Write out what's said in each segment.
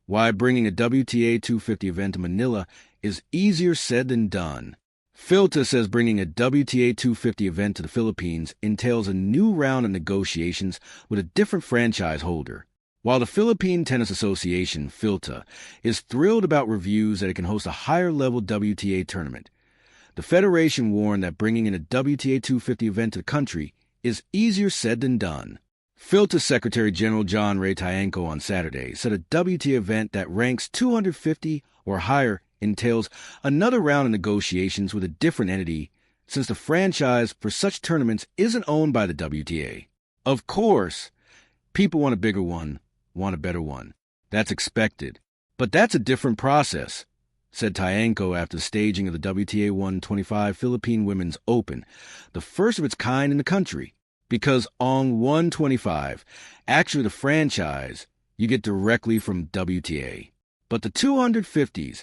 why bringing a WTA 250 event to Manila is easier said than done. Philta says bringing a WTA 250 event to the Philippines entails a new round of negotiations with a different franchise holder. While the Philippine Tennis Association, Philta, is thrilled about reviews that it can host a higher-level WTA tournament, the federation warned that bringing in a WTA 250 event to the country is easier said than done. Philta Secretary General John Rey Tiangco on Saturday said a WTA event that ranks 250 or higher entails another round of negotiations with a different entity since the franchise for such tournaments isn't owned by the WTA. Of course, people want a bigger one, want a better one. That's expected. But that's a different process, said Tiangco after the staging of the WTA 125 Philippine Women's Open, the first of its kind in the country. Because on 125, actually the franchise, you get directly from WTA. But the 250s,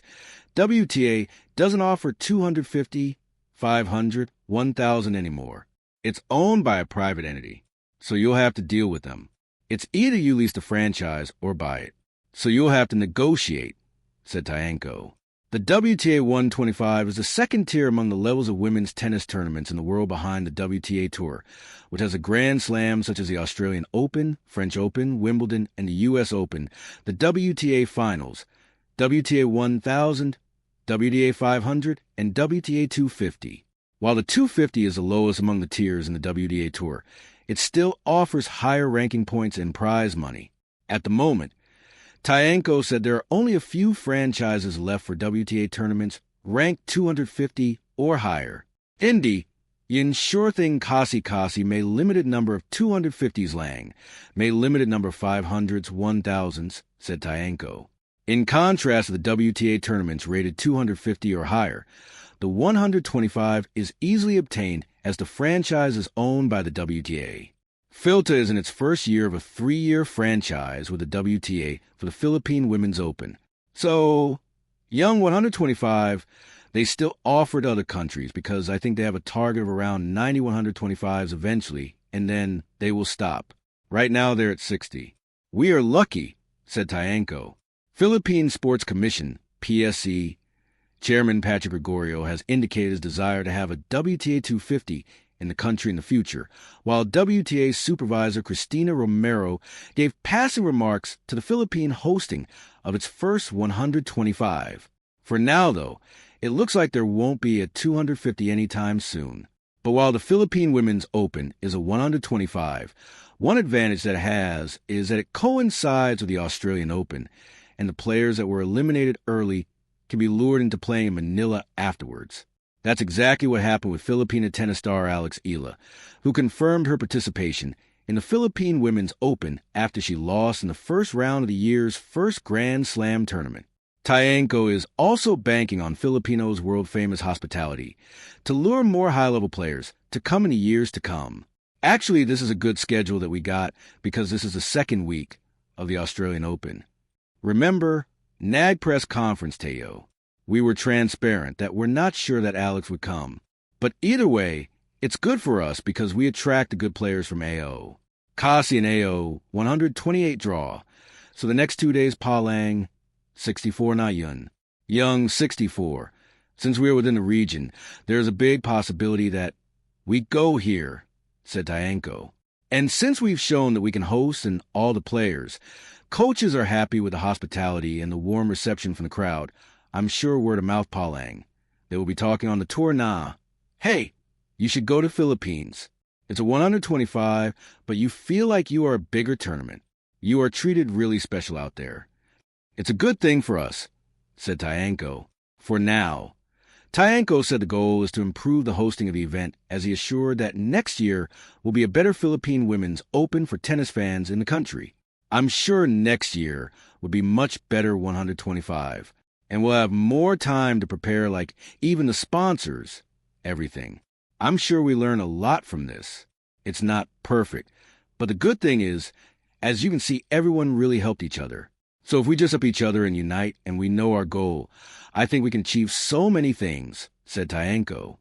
WTA doesn't offer 250, 500, 1,000 anymore. It's owned by a private entity, so you'll have to deal with them. It's either you lease the franchise or buy it, so you'll have to negotiate, said Tiangco. The WTA 125 is the second tier among the levels of women's tennis tournaments in the world behind the WTA Tour, which has a Grand Slam such as the Australian Open, French Open, Wimbledon, and the U.S. Open, the WTA Finals, WTA 1000, WTA 500, and WTA 250. While the 250 is the lowest among the tiers in the WTA Tour, it still offers higher ranking points and prize money. At the moment, Tiangco said there are only a few franchises left for WTA tournaments ranked 250 or higher. Indy, yin sure thing kasi may limited number of 250s lang, may limited number of 500s, 1000s, said Tiangco. In contrast to the WTA tournaments rated 250 or higher, the 125 is easily obtained as the franchise is owned by the WTA. Philta is in its first year of a 3-year franchise with the WTA for the Philippine Women's Open. So, young 125, they still offer to other countries because I think they have a target of around 90 125s eventually, and then they will stop. Right now they're at 60. We are lucky, said Tiangco. Philippine Sports Commission, PSC, Chairman Patrick Gregorio has indicated his desire to have a WTA 250 in the country in the future, while WTA Supervisor Cristina Romero gave passing remarks to the Philippine hosting of its first 125. For now, though, it looks like there won't be a 250 anytime soon. But while the Philippine Women's Open is a 125, one advantage that it has is that it coincides with the Australian Open, and the players that were eliminated early can be lured into playing in Manila afterwards. That's exactly what happened with Filipina tennis star Alex Ila, who confirmed her participation in the Philippine Women's Open after she lost in the first round of the year's first Grand Slam tournament. Tiangco is also banking on Filipinos' world-famous hospitality to lure more high-level players to come in the years to come. Actually, this is a good schedule that we got because this is the second week of the Australian Open. Remember, NAG press conference, Teo. We were transparent that we're not sure that Alex would come. But either way, it's good for us because we attract the good players from AO. Kasi and AO, 128 draw. So the next 2 days, Palang, 64 na yun. Young, 64. Since we're within the region, there's a big possibility that we go here, said Tiangco. And since we've shown that we can host and all the players, coaches are happy with the hospitality and the warm reception from the crowd. I'm sure word of mouth Palang. They will be talking on the tour now. Hey, you should go to Philippines. It's a 125, but you feel like you are a bigger tournament. You are treated really special out there. It's a good thing for us, said Tiangco. For now. Tiangco said the goal is to improve the hosting of the event as he assured that next year will be a better Philippine Women's Open for tennis fans in the country. I'm sure next year will be much better 125. And we'll have more time to prepare, like even the sponsors, everything. I'm sure we learn a lot from this. It's not perfect, but the good thing is, as you can see, everyone really helped each other. So if we just up each other and unite and we know our goal, I think we can achieve so many things, said Tiangco.